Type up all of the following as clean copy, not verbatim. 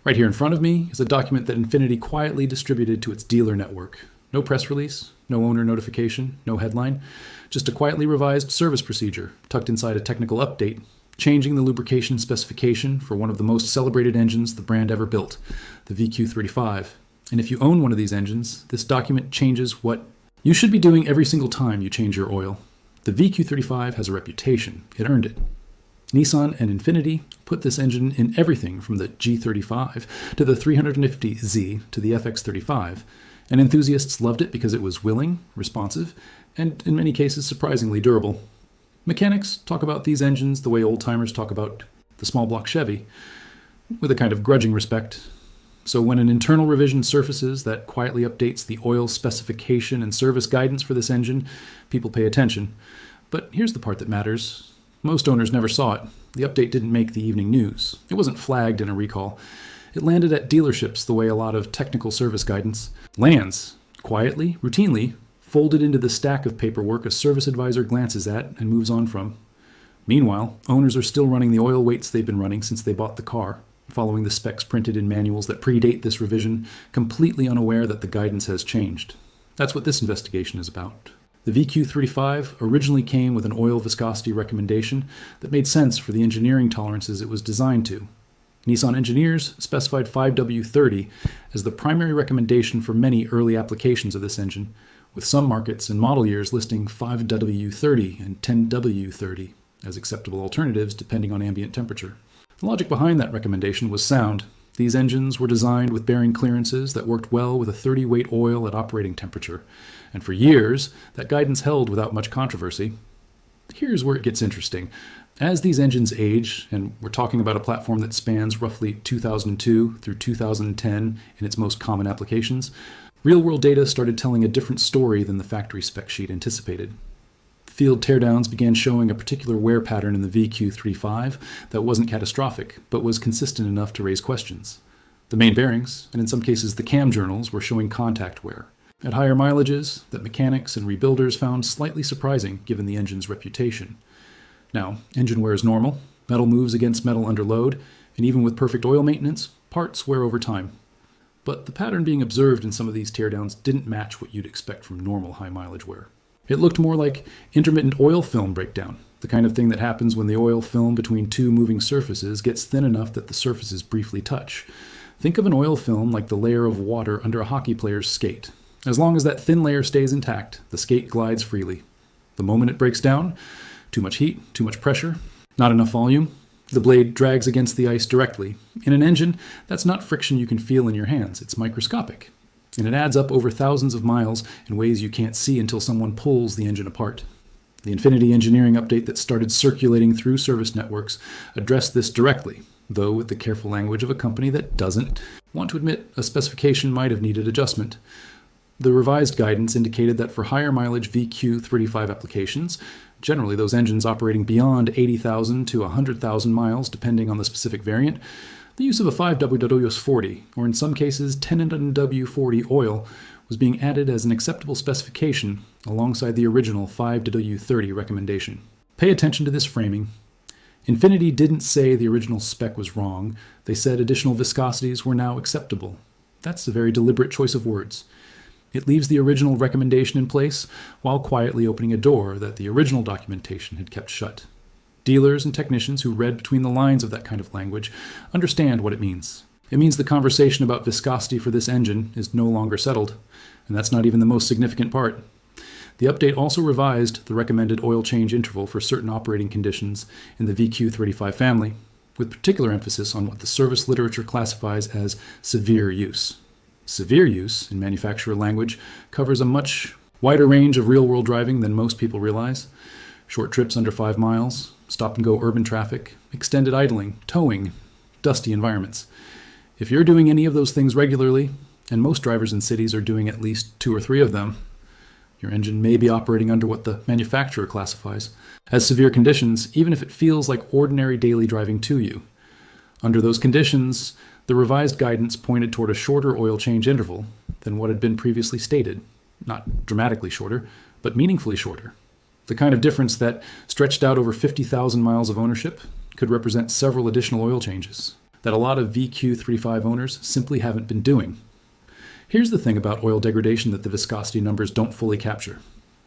Right here in front of me is a document that Infiniti quietly distributed to its dealer network. No press release, no owner notification, no headline, just a quietly revised service procedure tucked inside a technical update, changing the lubrication specification for one of the most celebrated engines the brand ever built, the VQ35. And if you own one of these engines, this document changes what you should be doing every single time you change your oil. The VQ35 has a reputation. It earned it. Nissan and Infiniti put this engine in everything from the G35 to the 350Z to the FX35, and enthusiasts loved it because it was willing, responsive, and in many cases surprisingly durable. Mechanics talk about these engines the way old-timers talk about the small block Chevy, with a kind of grudging respect. So when an internal revision surfaces that quietly updates the oil specification and service guidance for this engine, people pay attention. But here's the part that matters. Most owners never saw it. The update didn't make the evening news. It wasn't flagged in a recall. It landed at dealerships the way a lot of technical service guidance lands, quietly, routinely, folded into the stack of paperwork a service advisor glances at and moves on from. Meanwhile, owners are still running the oil weights they've been running since they bought the car, following the specs printed in manuals that predate this revision, completely unaware that the guidance has changed. That's what this investigation is about. The VQ35 originally came with an oil viscosity recommendation that made sense for the engineering tolerances it was designed to. Nissan engineers specified 5W30 as the primary recommendation for many early applications of this engine, with some markets and model years listing 5W30 and 10W30 as acceptable alternatives depending on ambient temperature. The logic behind that recommendation was sound. These engines were designed with bearing clearances that worked well with a 30-weight oil at operating temperature, and for years, that guidance held without much controversy. Here's where it gets interesting. As these engines age, and we're talking about a platform that spans roughly 2002 through 2010 in its most common applications, real-world data started telling a different story than the factory spec sheet anticipated. Field teardowns began showing a particular wear pattern in the VQ35 that wasn't catastrophic, but was consistent enough to raise questions. The main bearings, and in some cases the cam journals, were showing contact wear at higher mileages that mechanics and rebuilders found slightly surprising given the engine's reputation. Now, engine wear is normal, metal moves against metal under load, and even with perfect oil maintenance, parts wear over time. But the pattern being observed in some of these teardowns didn't match what you'd expect from normal high mileage wear. It looked more like intermittent oil film breakdown, the kind of thing that happens when the oil film between two moving surfaces gets thin enough that the surfaces briefly touch. Think of an oil film like the layer of water under a hockey player's skate. As long as that thin layer stays intact, the skate glides freely. The moment it breaks down, too much heat, too much pressure, not enough volume, the blade drags against the ice directly. In an engine, that's not friction you can feel in your hands, it's microscopic. And it adds up over thousands of miles in ways you can't see until someone pulls the engine apart. The Infiniti engineering update that started circulating through service networks addressed this directly, though with the careful language of a company that doesn't want to admit a specification might have needed adjustment. The revised guidance indicated that for higher mileage VQ35 applications, generally those engines operating beyond 80,000 to 100,000 miles depending on the specific variant, the use of a 5W40, or in some cases 10W40 oil, was being added as an acceptable specification alongside the original 5W30 recommendation. Pay attention to this framing. Infiniti didn't say the original spec was wrong, they said additional viscosities were now acceptable. That's a very deliberate choice of words. It leaves the original recommendation in place while quietly opening a door that the original documentation had kept shut. Dealers and technicians who read between the lines of that kind of language understand what it means. It means the conversation about viscosity for this engine is no longer settled, and that's not even the most significant part. The update also revised the recommended oil change interval for certain operating conditions in the VQ35 family, with particular emphasis on what the service literature classifies as severe use. Severe use, in manufacturer language, covers a much wider range of real-world driving than most people realize. Short trips under 5 miles, stop-and-go urban traffic, extended idling, towing, dusty environments. If you're doing any of those things regularly, and most drivers in cities are doing at least 2 or 3 of them, your engine may be operating under what the manufacturer classifies as severe conditions, even if it feels like ordinary daily driving to you. Under those conditions, the revised guidance pointed toward a shorter oil change interval than what had been previously stated. Not dramatically shorter, but meaningfully shorter. The kind of difference that, stretched out over 50,000 miles of ownership, could represent several additional oil changes. that a lot of VQ35 owners simply haven't been doing. Here's the thing about oil degradation that the viscosity numbers don't fully capture.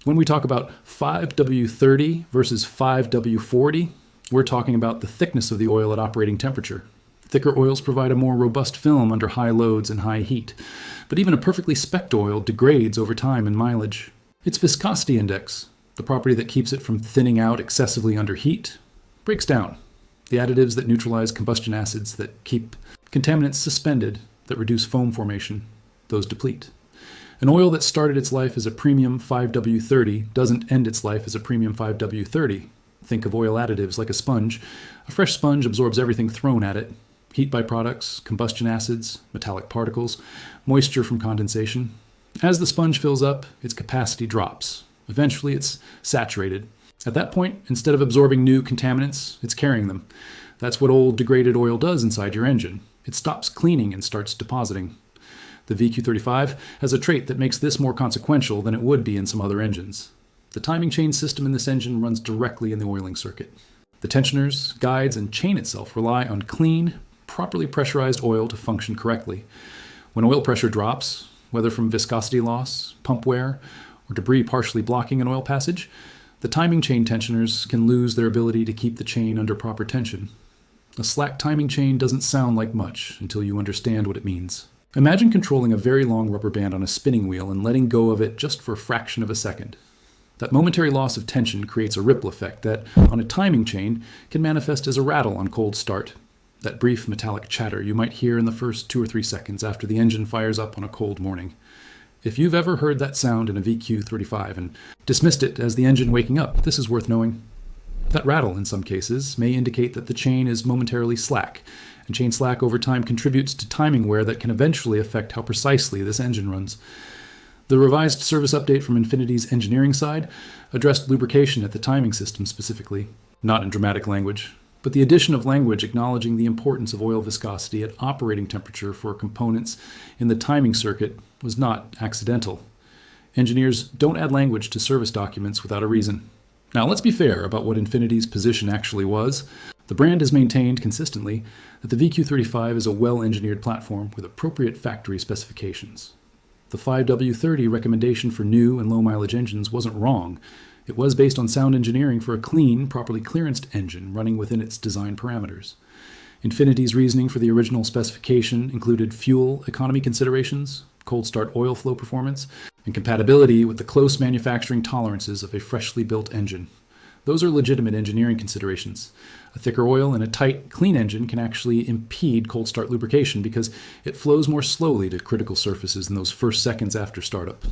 When we talk about 5W30 versus 5W40, we're talking about the thickness of the oil at operating temperature. Thicker oils provide a more robust film under high loads and high heat, but even a perfectly specced oil degrades over time in mileage. Its viscosity index, the property that keeps it from thinning out excessively under heat, breaks down. The additives that neutralize combustion acids that keep contaminants suspended that reduce foam formation, those deplete. An oil that started its life as a premium 5W30 doesn't end its life as a premium 5W30. Think of oil additives like a sponge. A fresh sponge absorbs everything thrown at it. Heat byproducts, combustion acids, metallic particles, moisture from condensation. As the sponge fills up, its capacity drops. Eventually, it's saturated. At that point, instead of absorbing new contaminants, it's carrying them. That's what old degraded oil does inside your engine. It stops cleaning and starts depositing. The VQ35 has a trait that makes this more consequential than it would be in some other engines. The timing chain system in this engine runs directly in the oiling circuit. The tensioners, guides, and chain itself rely on clean, properly pressurized oil to function correctly. When oil pressure drops, whether from viscosity loss, pump wear, or debris partially blocking an oil passage, the timing chain tensioners can lose their ability to keep the chain under proper tension. A slack timing chain doesn't sound like much until you understand what it means. Imagine controlling a very long rubber band on a spinning wheel and letting go of it just for a fraction of a second. That momentary loss of tension creates a ripple effect that, on a timing chain, can manifest as a rattle on cold start. That brief metallic chatter you might hear in the first 2 or 3 seconds after the engine fires up on a cold morning. If you've ever heard that sound in a VQ35 and dismissed it as the engine waking up, this is worth knowing. That rattle, in some cases, may indicate that the chain is momentarily slack, and chain slack over time contributes to timing wear that can eventually affect how precisely this engine runs. The revised service update from Infiniti's engineering side addressed lubrication at the timing system specifically, not in dramatic language, but the addition of language acknowledging the importance of oil viscosity at operating temperature for components in the timing circuit was not accidental. Engineers don't add language to service documents without a reason. Now, let's be fair about what Infiniti's position actually was. The brand has maintained consistently that the VQ35 is a well-engineered platform with appropriate factory specifications. The 5W30 recommendation for new and low-mileage engines wasn't wrong. It was based on sound engineering for a clean, properly clearanced engine running within its design parameters. Infiniti's reasoning for the original specification included fuel economy considerations, cold start oil flow performance, and compatibility with the close manufacturing tolerances of a freshly built engine. Those are legitimate engineering considerations. A thicker oil in a tight, clean engine can actually impede cold start lubrication because it flows more slowly to critical surfaces in those first seconds after startup.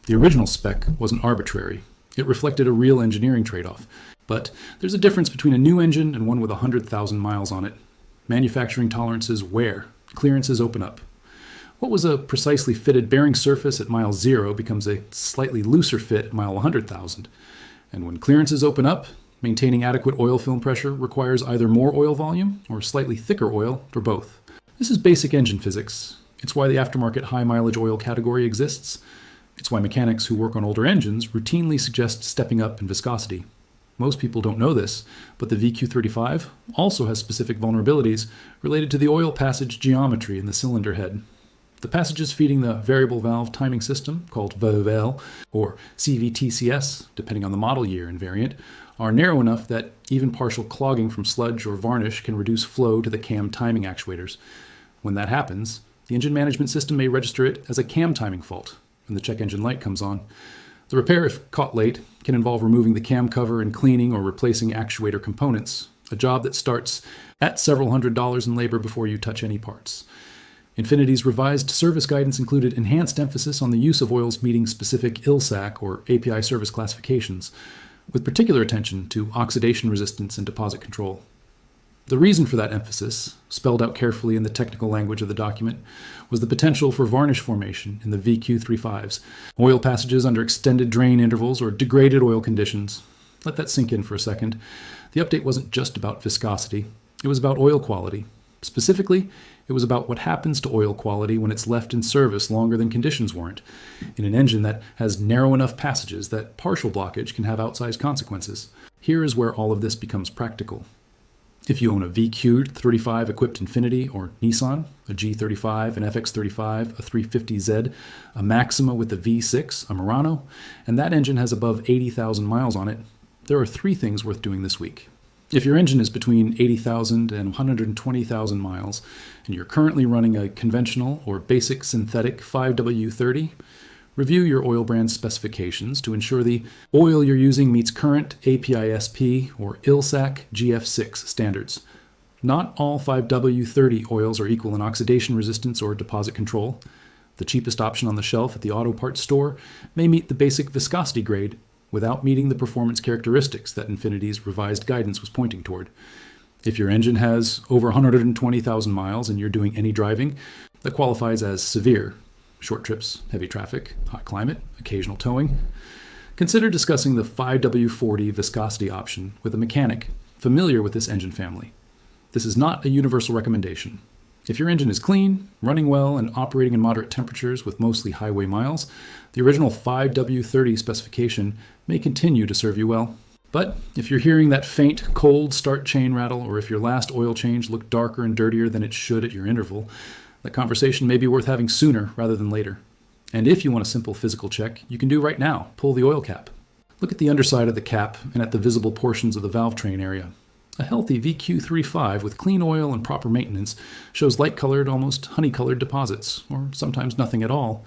The original spec wasn't arbitrary. It reflected a real engineering trade-off. But there's a difference between a new engine and one with 100,000 miles on it. Manufacturing tolerances wear, clearances open up. What was a precisely fitted bearing surface at mile 0 becomes a slightly looser fit at mile 100,000. And when clearances open up, maintaining adequate oil film pressure requires either more oil volume or slightly thicker oil, or both. This is basic engine physics. It's why the aftermarket high-mileage oil category exists. It's why mechanics who work on older engines routinely suggest stepping up in viscosity. Most people don't know this, but the VQ35 also has specific vulnerabilities related to the oil passage geometry in the cylinder head. The passages feeding the variable valve timing system, called VVL, or CVTCS, depending on the model year and variant, are narrow enough that even partial clogging from sludge or varnish can reduce flow to the cam timing actuators. When that happens, the engine management system may register it as a cam timing fault, and the check engine light comes on. The repair, if caught late, can involve removing the cam cover and cleaning or replacing actuator components, a job that starts at several $100s in labor before you touch any parts. Infiniti's revised service guidance included enhanced emphasis on the use of oils meeting specific ILSAC or API service classifications, with particular attention to oxidation resistance and deposit control. The reason for that emphasis, spelled out carefully in the technical language of the document, was the potential for varnish formation in the VQ35s, oil passages under extended drain intervals or degraded oil conditions. Let that sink in for a second. The update wasn't just about viscosity. It was about oil quality. Specifically, it was about what happens to oil quality when it's left in service longer than conditions warrant, in an engine that has narrow enough passages that partial blockage can have outsized consequences. Here is where all of this becomes practical. If you own a VQ35 equipped Infiniti or Nissan, a G35, an FX35, a 350Z, a Maxima with a V6, a Murano, and that engine has above 80,000 miles on it, there are 3 things worth doing this week. If your engine is between 80,000 and 120,000 miles, and you're currently running a conventional or basic synthetic 5W30, review your oil brand specifications to ensure the oil you're using meets current APISP or ILSAC GF6 standards. Not all 5W30 oils are equal in oxidation resistance or deposit control. The cheapest option on the shelf at the auto parts store may meet the basic viscosity grade without meeting the performance characteristics that Infiniti's revised guidance was pointing toward. If your engine has over 120,000 miles and you're doing any driving, that qualifies as severe. Short trips, heavy traffic, hot climate, occasional towing. Consider discussing the 5W40 viscosity option with a mechanic familiar with this engine family. This is not a universal recommendation. If your engine is clean, running well, and operating in moderate temperatures with mostly highway miles, the original 5W30 specification may continue to serve you well. But if you're hearing that faint, cold start chain rattle, or if your last oil change looked darker and dirtier than it should at your interval, that conversation may be worth having sooner rather than later. And if you want a simple physical check, you can do right now. Pull the oil cap. Look at the underside of the cap and at the visible portions of the valve train area. A healthy VQ35 with clean oil and proper maintenance shows light-colored, almost honey-colored deposits, or sometimes nothing at all.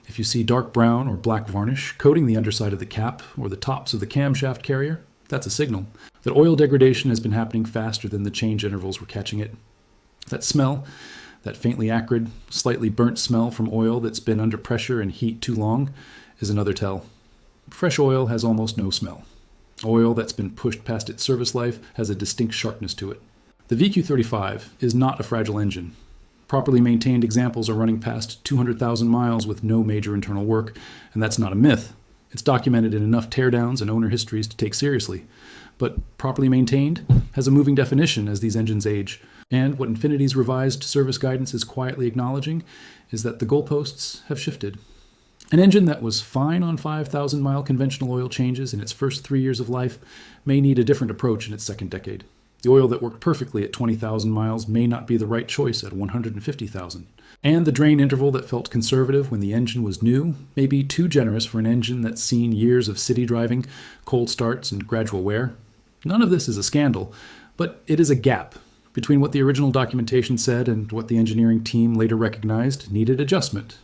If you see dark brown or black varnish coating the underside of the cap or the tops of the camshaft carrier, that's a signal that oil degradation has been happening faster than the change intervals were catching it. That smell, that faintly acrid, slightly burnt smell from oil that's been under pressure and heat too long, is another tell. Fresh oil has almost no smell. Oil that's been pushed past its service life has a distinct sharpness to it. The VQ35 is not a fragile engine. Properly maintained examples are running past 200,000 miles with no major internal work, and that's not a myth. It's documented in enough teardowns and owner histories to take seriously. But properly maintained has a moving definition as these engines age. And what Infiniti's revised service guidance is quietly acknowledging is that the goalposts have shifted. An engine that was fine on 5,000-mile conventional oil changes in its first 3 years of life may need a different approach in its second decade. The oil that worked perfectly at 20,000 miles may not be the right choice at 150,000. And the drain interval that felt conservative when the engine was new may be too generous for an engine that's seen years of city driving, cold starts, and gradual wear. None of this is a scandal, but it is a gap between what the original documentation said and what the engineering team later recognized needed adjustment.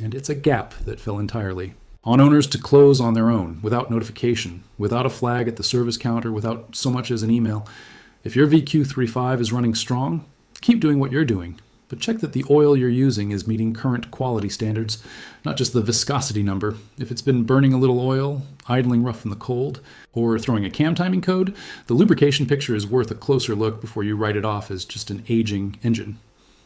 And it's a gap that fell entirely on owners to close on their own, without notification, without a flag at the service counter, without so much as an email. If your VQ35 is running strong, keep doing what you're doing, but check that the oil you're using is meeting current quality standards, not just the viscosity number. If it's been burning a little oil, idling rough in the cold, or throwing a cam timing code, the lubrication picture is worth a closer look before you write it off as just an aging engine.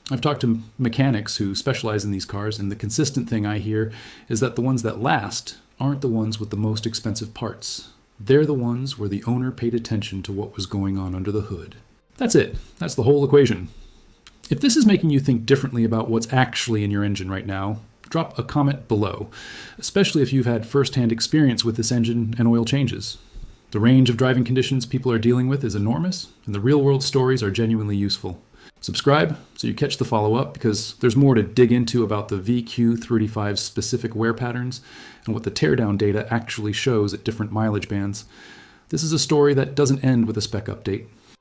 I've talked to mechanics who specialize in these cars, and the consistent thing I hear is that the ones that last aren't the ones with the most expensive parts. They're the ones where the owner paid attention to what was going on under the hood. That's it. That's the whole equation. If this is making you think differently about what's actually in your engine right now, drop a comment below, especially if you've had first-hand experience with this engine and oil changes. The range of driving conditions people are dealing with is enormous, and the real-world stories are genuinely useful. Subscribe so you catch the follow-up, because there's more to dig into about the VQ35's specific wear patterns and what the teardown data actually shows at different mileage bands. This is a story that doesn't end with a spec update.